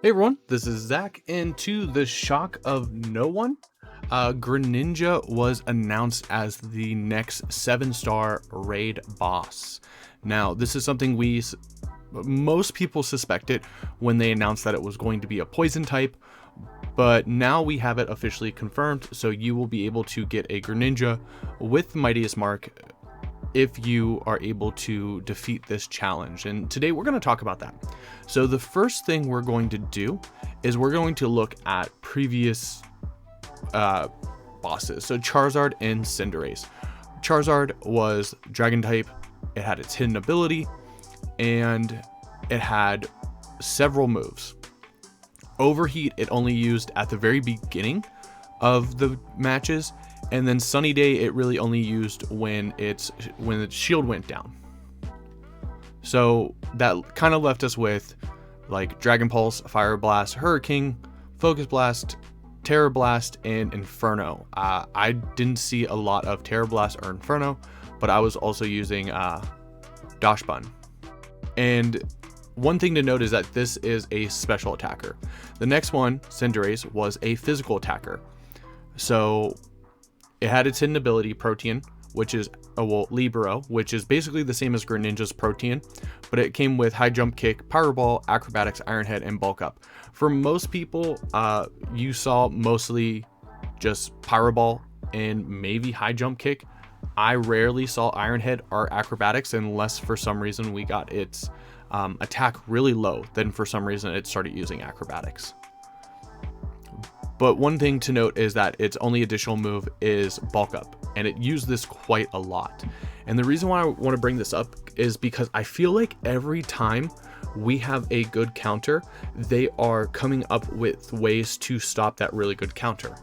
Hey everyone, this is Zach, and to the shock of no one, Greninja was announced as the next 7-star raid boss. Now, this is something most people suspected when they announced that it was going to be a poison type, but now we have it officially confirmed, so you will be able to get a Greninja with Mightiest Mark if you are able to defeat this challenge. And today we're going to talk about that. So the first thing we're going to do is we're going to look at previous bosses. So Charizard and Cinderace. Charizard was dragon type, it had its hidden ability, and it had several moves. Overheat it only used at the very beginning of the matches, and then Sunny Day it really only used when its shield went down. So that kind of left us with like Dragon Pulse, Fire Blast, Hurricane, Focus Blast, Terra Blast, and Inferno. I didn't see a lot of Terra Blast or Inferno, but I was also using Dash Bun. And one thing to note is that this is a special attacker. The next one, Cinderace, was a physical attacker. So it had its hidden ability, Protean, which is Libero, which is basically the same as Greninja's Protean, but it came with High Jump Kick, Power Ball, Acrobatics, Iron Head, and Bulk Up. For most people, you saw mostly just Power Ball and maybe High Jump Kick. I rarely saw Iron Head or Acrobatics unless for some reason we got its attack really low, then for some reason it started using Acrobatics. But one thing to note is that its only additional move is Bulk Up, and it used this quite a lot. And the reason why I want to bring this up is because I feel like every time we have a good counter, they are coming up with ways to stop that really good counter.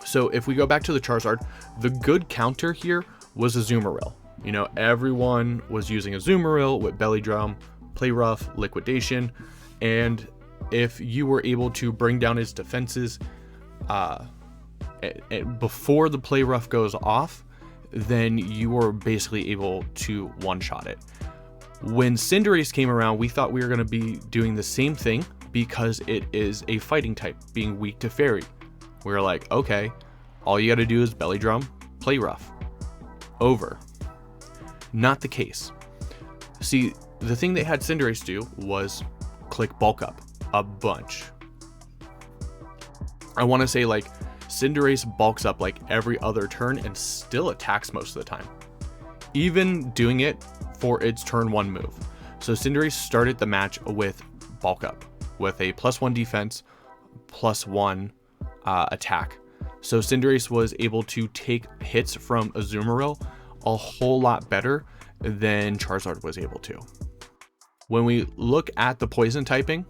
So if we go back to the Charizard, the good counter here was a Azumarill. You know, everyone was using a Azumarill with Belly Drum, Play Rough, Liquidation, and if you were able to bring down its defenses before the Play Rough goes off, then you were basically able to one-shot it. When Cinderace came around, we thought we were going to be doing the same thing because it is a fighting type, being weak to Fairy. We were like, okay, all you got to do is Belly Drum, Play Rough. Over. Not the case. See, the thing they had Cinderace do was click Bulk Up a bunch. I want to say like Cinderace bulks up like every other turn and still attacks most of the time, even doing it for its turn 1 move. So Cinderace started the match with Bulk Up with a +1 defense, +1 attack. So Cinderace was able to take hits from Azumarill a whole lot better than Charizard was able to. When we look at the poison typing,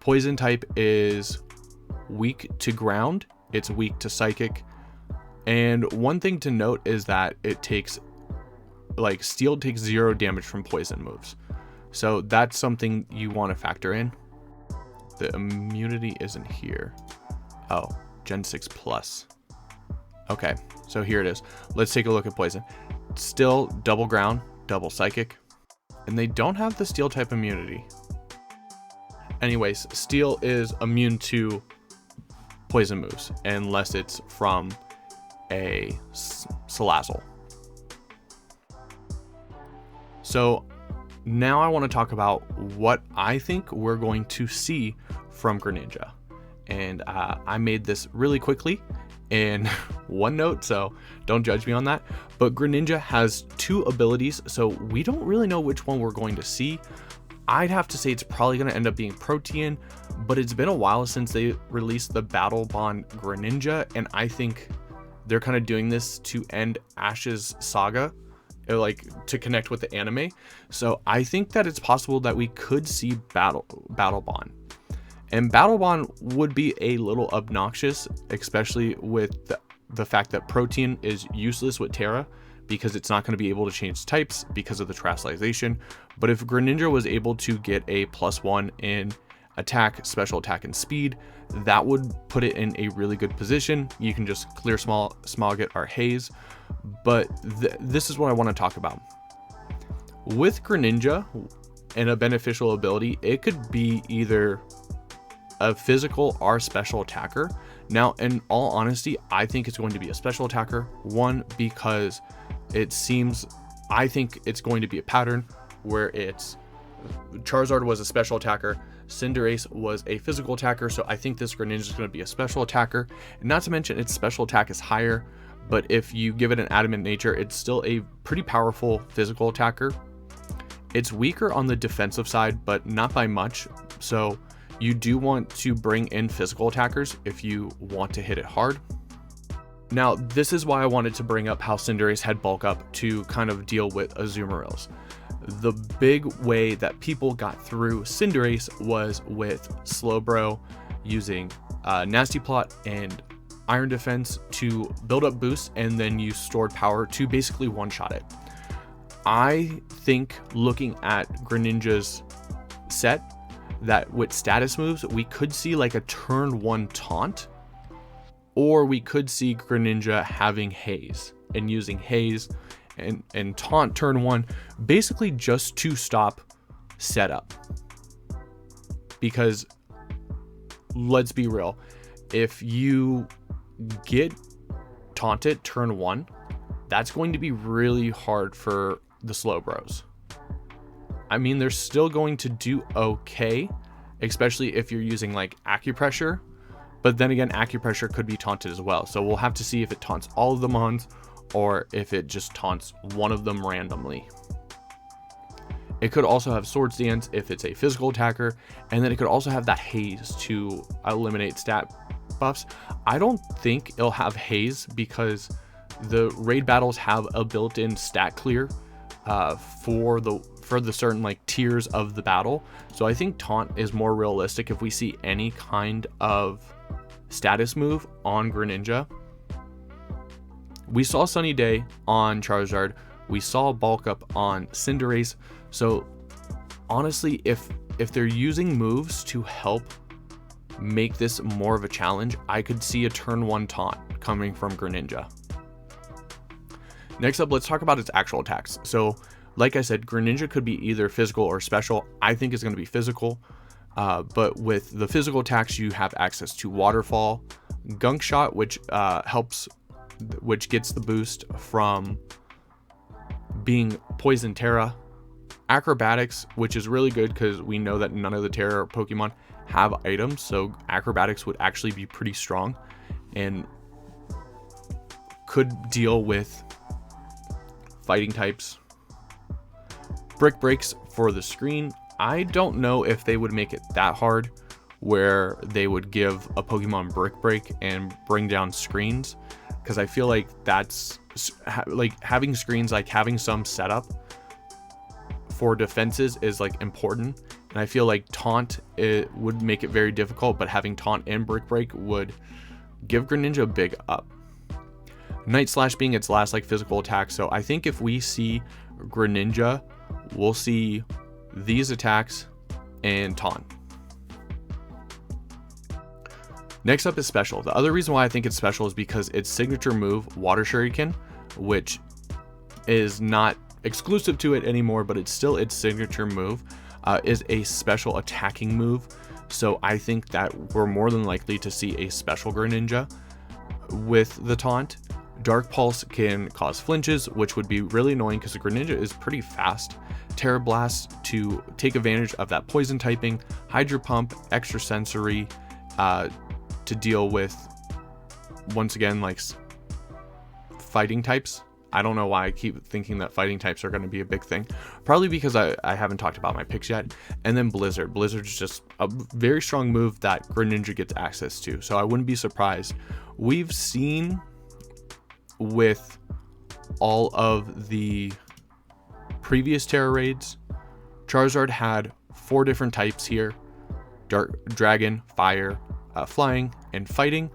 poison type is weak to ground, it's weak to psychic, and one thing to note is that it takes, like, steel takes 0 damage from poison moves. So that's something you want to factor in. The immunity isn't here. Oh, Gen 6 plus. Okay, so here it is. Let's take a look at poison. Still double ground, double psychic, and they don't have the steel type immunity. Anyways, steel is immune to poison moves unless it's from a Salazzle. So now I want to talk about what I think we're going to see from Greninja. And I made this really quickly in one note, so don't judge me on that. But Greninja has 2 abilities, so we don't really know which one we're going to see. I'd have to say it's probably going to end up being Protean, but it's been a while since they released the Battle Bond Greninja, and I think they're kind of doing this to end Ash's saga, like to connect with the anime. So I think that it's possible that we could see Battle Bond. And Battle Bond would be a little obnoxious, especially with the fact that Protean is useless with Terra, because it's not going to be able to change types because of the Terastallization. But if Greninja was able to get a +1 in attack, special attack, and speed, that would put it in a really good position. You can just clear Smog it or Haze. But this is what I want to talk about. With Greninja, and a beneficial ability, it could be either a physical or special attacker. Now, in all honesty, I think it's going to be a special attacker. One, because I think it's going to be a pattern where it's Charizard was a special attacker, Cinderace was a physical attacker, so I think this Greninja is going to be a special attacker. And not to mention its special attack is higher, but if you give it an adamant nature, it's still a pretty powerful physical attacker. It's weaker on the defensive side, but not by much, so you do want to bring in physical attackers if you want to hit it hard. Now, this is why I wanted to bring up how Cinderace had bulk up to kind of deal with Azumarill. The big way that people got through Cinderace was with Slowbro using Nasty Plot and Iron Defense to build up boosts, and then use Stored Power to basically one-shot it. I think looking at Greninja's set, that with status moves, we could see like a turn 1 taunt, or we could see Greninja having Haze and using Haze and taunt turn 1, basically just to stop setup. Because let's be real, if you get taunted turn 1, that's going to be really hard for the Slowbros. I mean, they're still going to do okay, especially if you're using like Acupressure, but then again, Acupressure could be taunted as well. So we'll have to see if it taunts all of the mons or if it just taunts one of them randomly. It could also have Swords Dance if it's a physical attacker, and then it could also have that Haze to eliminate stat buffs. I don't think it'll have Haze because the raid battles have a built-in stat clear for the certain like tiers of the battle. So I think taunt is more realistic if we see any kind of status move on Greninja. We saw Sunny Day on Charizard, we saw bulk up on Cinderace. So honestly, if they're using moves to help make this more of a challenge, I could see a turn 1 taunt coming from Greninja. Next up, let's talk about its actual attacks. So like I said, Greninja could be either physical or special. I think it's going to be physical, but with the physical attacks, you have access to Waterfall, Gunk Shot, which gets the boost from being Poison Tera, Acrobatics, which is really good because we know that none of the Tera Pokemon have items, so Acrobatics would actually be pretty strong and could deal with fighting types. Brick Breaks for the screen. I don't know if they would make it that hard where they would give a Pokemon Brick Break and bring down screens, because I feel like that's like having screens, like having some setup for defenses is like important, and I feel like Taunt, it would make it very difficult, but having Taunt and Brick Break would give Greninja a big up. Night Slash being its last like physical attack, so I think if we see Greninja, we'll see these attacks and Taunt. Next up is special. The other reason why I think it's special is because its signature move, Water Shuriken, which is not exclusive to it anymore, but it's still its signature move, is a special attacking move. So I think that we're more than likely to see a special Greninja with the Taunt. Dark Pulse can cause flinches, which would be really annoying because the Greninja is pretty fast. Terra Blast to take advantage of that poison typing. Hydro Pump, Extra Sensory, to deal with, once again, like fighting types. I don't know why I keep thinking that fighting types are going to be a big thing. Probably because I haven't talked about my picks yet. And then Blizzard. Blizzard's just a very strong move that Greninja gets access to. So I wouldn't be surprised. We've seen with all of the previous Tera Raids, Charizard had 4 different types here: Dark, Dragon, Fire, Flying, and Fighting.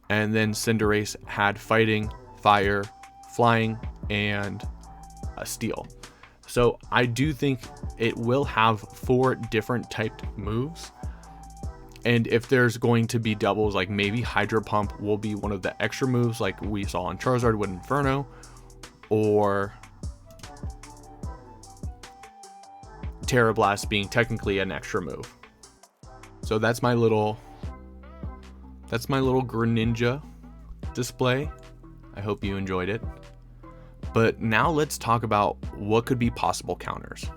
And then Cinderace had Fighting, Fire, Flying, and Steel. So I do think it will have 4 different typed moves. And if there's going to be doubles, like maybe Hydro Pump will be one of the extra moves like we saw on Charizard with Inferno, or Tera Blast being technically an extra move. So that's my little Greninja display. I hope you enjoyed it. But now let's talk about what could be possible counters.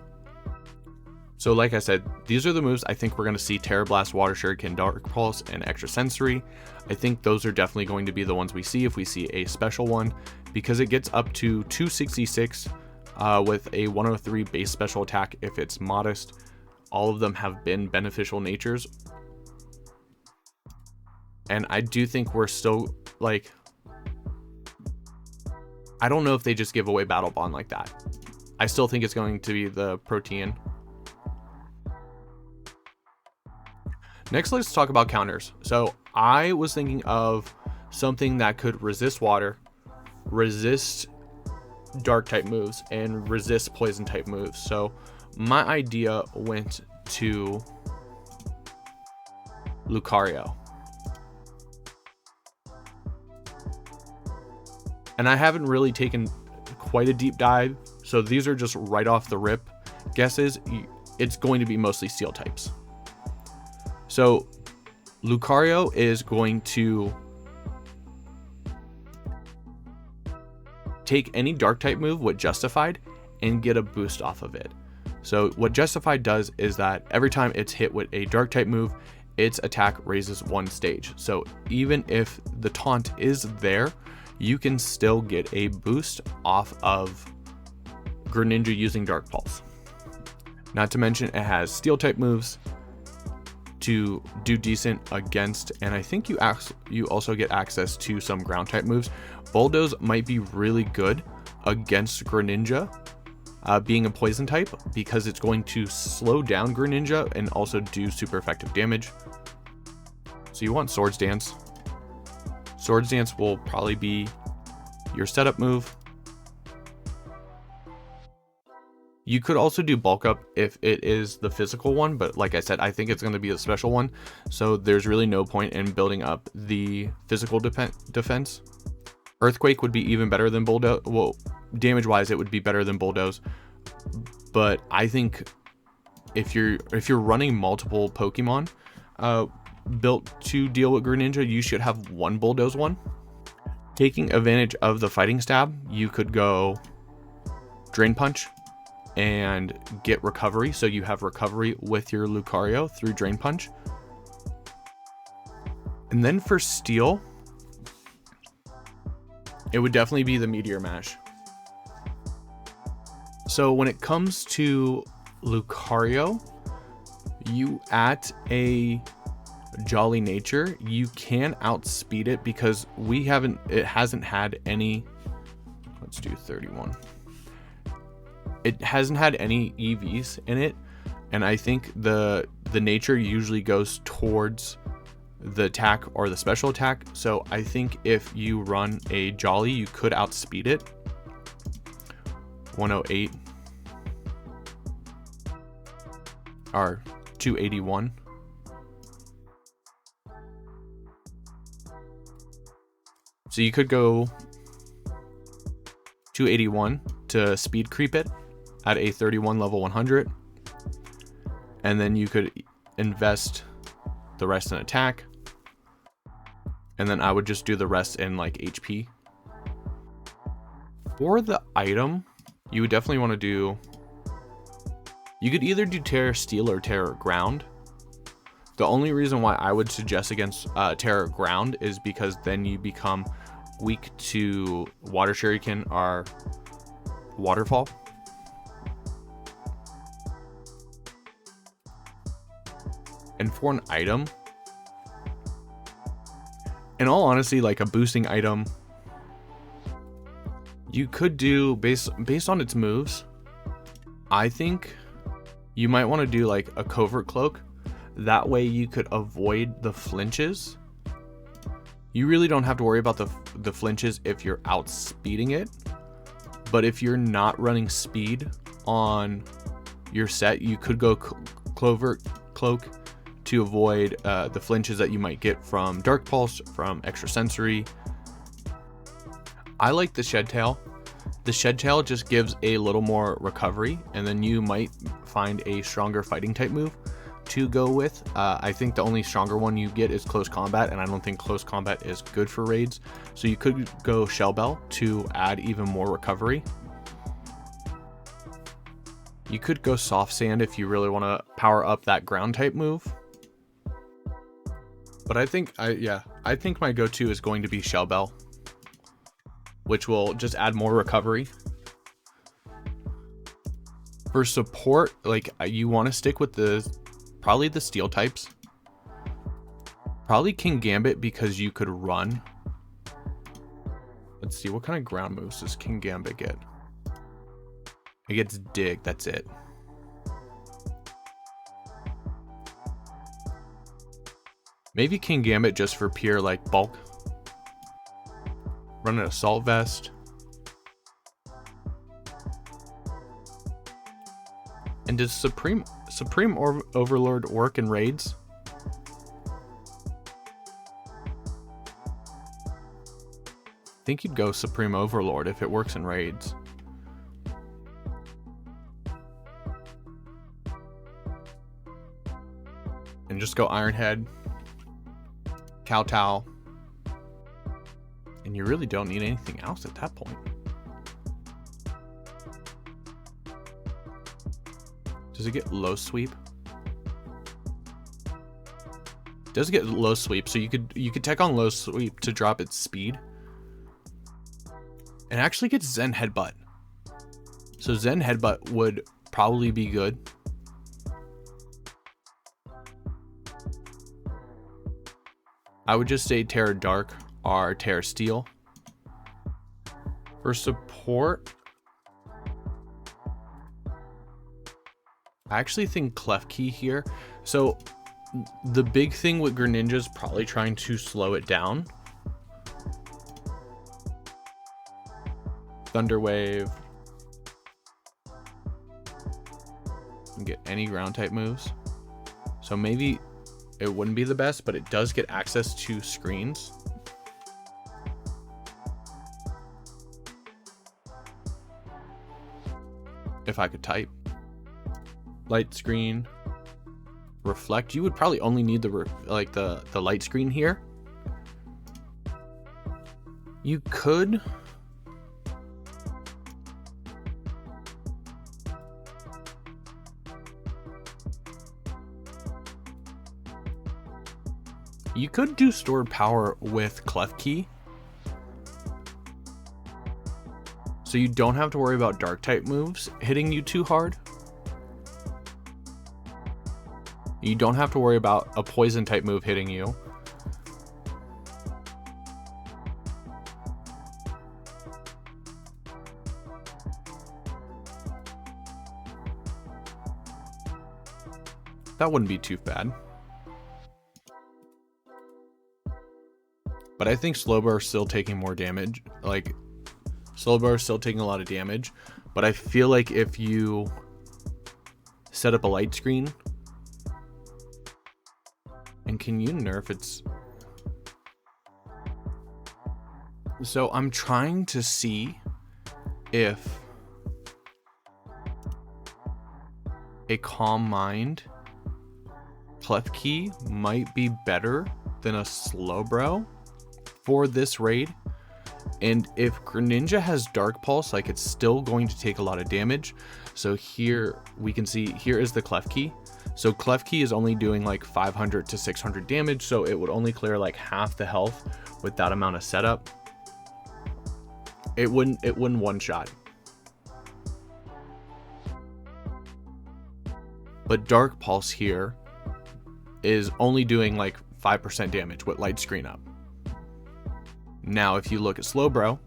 So like I said, these are the moves I think we're going to see: Tera Blast, Water Shuriken, Dark Pulse, and Extra Sensory. I think those are definitely going to be the ones we see if we see a special one, because it gets up to 266 with a 103 base special attack if it's modest. All of them have been beneficial natures. And I do think we're still, like, I don't know if they just give away Battle Bond like that. I still think it's going to be the Protean. Next, let's talk about counters. So I was thinking of something that could resist water, resist dark type moves, and resist poison type moves. So my idea went to Lucario. And I haven't really taken quite a deep dive, so these are just right off the rip guesses. It's going to be mostly steel types. So Lucario is going to take any dark type move with Justified and get a boost off of it. So what Justified does is that every time it's hit with a dark type move, its attack raises one stage. So even if the taunt is there, you can still get a boost off of Greninja using Dark Pulse. Not to mention it has steel type moves to do decent against, and I think you also get access to some ground type moves. Bulldoze might be really good against Greninja, being a poison type, because it's going to slow down Greninja and also do super effective damage. So you want Swords Dance. Swords Dance will probably be your setup move. You could also do Bulk Up if it is the physical one, but like I said, I think it's going to be a special one, so there's really no point in building up the physical defense. Earthquake would be even better than Bulldoze. Well, damage wise it would be better than Bulldoze, but I think if you're running multiple Pokemon built to deal with Greninja, you should have one Bulldoze one. Taking advantage of the Fighting Stab, you could go Drain Punch and get recovery, so you have recovery with your Lucario through Drain Punch. And then for steel, it would definitely be the Meteor Mash. So when it comes to Lucario, you at a Jolly Nature, you can outspeed it because it hasn't had any, let's do 31. It hasn't had any EVs in it, and I think the nature usually goes towards the attack or the special attack. So I think if you run a Jolly, you could outspeed it. 108 or 281. So you could go 281 to speed creep it at a 31 level 100, and then you could invest the rest in attack, and then I would just do the rest in like HP. For the item, you would definitely want to do, you could either do Tera Steel or Tera Ground. The only reason why I would suggest against Tera Ground is because then you become weak to Water Shuriken or Waterfall. And for an item, in all honesty, like a boosting item, you could do based on its moves. I think you might want to do like a Covert Cloak. That way you could avoid the flinches. You really don't have to worry about the flinches if you're outspeeding it. But if you're not running speed on your set, you could go Covert Cloak to avoid the flinches that you might get from Dark Pulse, from Extra Sensory. I like the Shed Tail The Shed Tail just gives a little more recovery, and then you might find a stronger fighting type move to go with. I think the only stronger one you get is Close Combat, and I don't think Close Combat is good for raids. So you could go Shell Bell to add even more recovery. You could go Soft Sand if you really want to power up that ground type move. But I think my go-to is going to be Shell Bell, which will just add more recovery. For support, like, you want to stick with probably the steel types. Probably King Gambit because you could run. Let's see, what kind of ground moves does King Gambit get? It gets Dig, that's it. Maybe King Gambit just for pure like bulk. Run an Assault Vest. And does Supreme Overlord work in raids? I think you'd go Supreme Overlord if it works in raids. And just go Iron Head, Kowtow, and you really don't need anything else at that point. Does it get Low Sweep? It does get Low Sweep, so you could tech on Low Sweep to drop its speed. And actually gets Zen Headbutt. So Zen Headbutt would probably be good. I would just say Tera Dark or Tera Steel. For support, I actually think Klefki here. So the big thing with Greninja is probably trying to slow it down. Thunder Wave. And get any ground type moves. So maybe it wouldn't be the best, but it does get access to screens. If I could type. Light screen. Reflect. You would probably only need the light screen here. You could do stored power with Klefki. So you don't have to worry about dark type moves hitting you too hard. You don't have to worry about a poison type move hitting you. That wouldn't be too bad. But I think Slowbro is still taking more damage. Like, Slowbro is still taking a lot of damage. But I feel like if you set up a light screen, and can you nerf its... So I'm trying to see if a Calm Mind Klefki might be better than a Slowbro for this raid. And if Greninja has Dark Pulse, like, it's still going to take a lot of damage. So here we can see, here is the Klefki. So Klefki is only doing like 500 to 600 damage, so it would only clear like half the health with that amount of setup. It wouldn't one shot. But Dark Pulse here is only doing like 5% damage with light screen up. Now, if you look at Slowbro,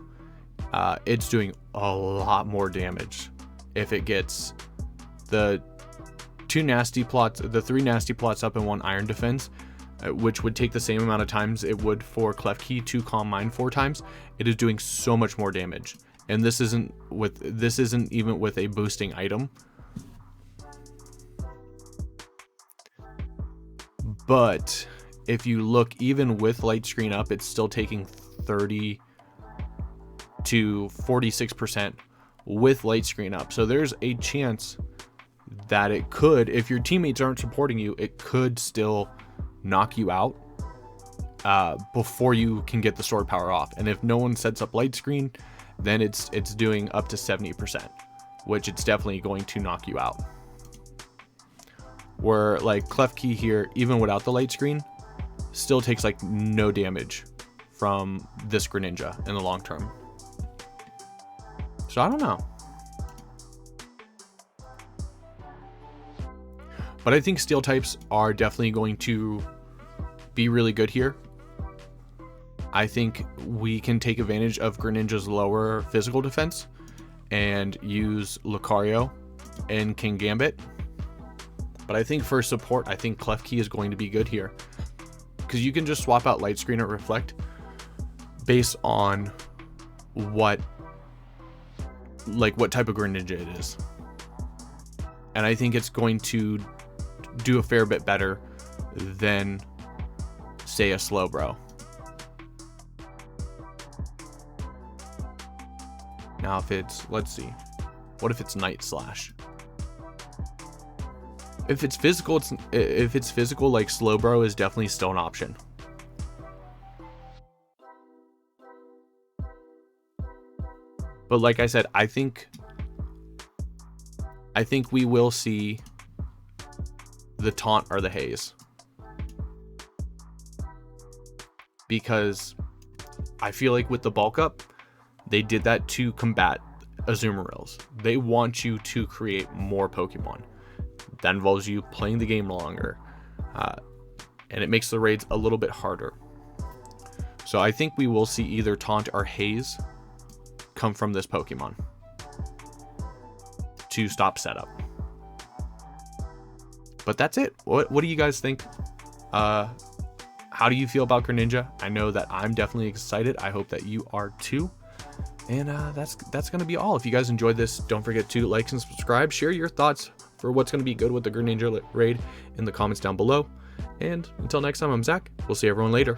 it's doing a lot more damage. If it gets the three nasty plots up in one Iron Defense, which would take the same amount of times it would for Klefki to Calm Mind 4 times, it is doing so much more damage. And this isn't even with a boosting item. But if you look, even with light screen up, it's still taking 30 to 46% with light screen up. So there's a chance that it could, if your teammates aren't supporting you, it could still knock you out before you can get the sword power off. And if no one sets up light screen, then it's doing up to 70%, which it's definitely going to knock you out. Where like Klefki here, even without the light screen, still takes like no damage from this Greninja in the long term. So I don't know. But I think steel types are definitely going to be really good here. I think we can take advantage of Greninja's lower physical defense and use Lucario and King Gambit. But I think for support, I think Klefki is going to be good here, because you can just swap out Light Screen or Reflect based on what type of Greninja it is. And I think it's going to do a fair bit better than, say, a Slowbro. Now if it's, let's see, what if it's Night Slash? If it's physical, like Slowbro is definitely still an option. But like I said, I think we will see the Taunt or the Haze, because I feel like with the bulk up, they did that to combat Azumarils. They want you to create more Pokemon. That involves you playing the game longer, and it makes the raids a little bit harder. So I think we will see either Taunt or Haze come from this Pokemon to stop setup. But that's it. What do you guys think? How do you feel about Greninja? I know that I'm definitely excited. I hope that you are too. And that's going to be all. If you guys enjoyed this, don't forget to like and subscribe. Share your thoughts for what's going to be good with the Greninja raid in the comments down below. And until next time, I'm Zach. We'll see everyone later.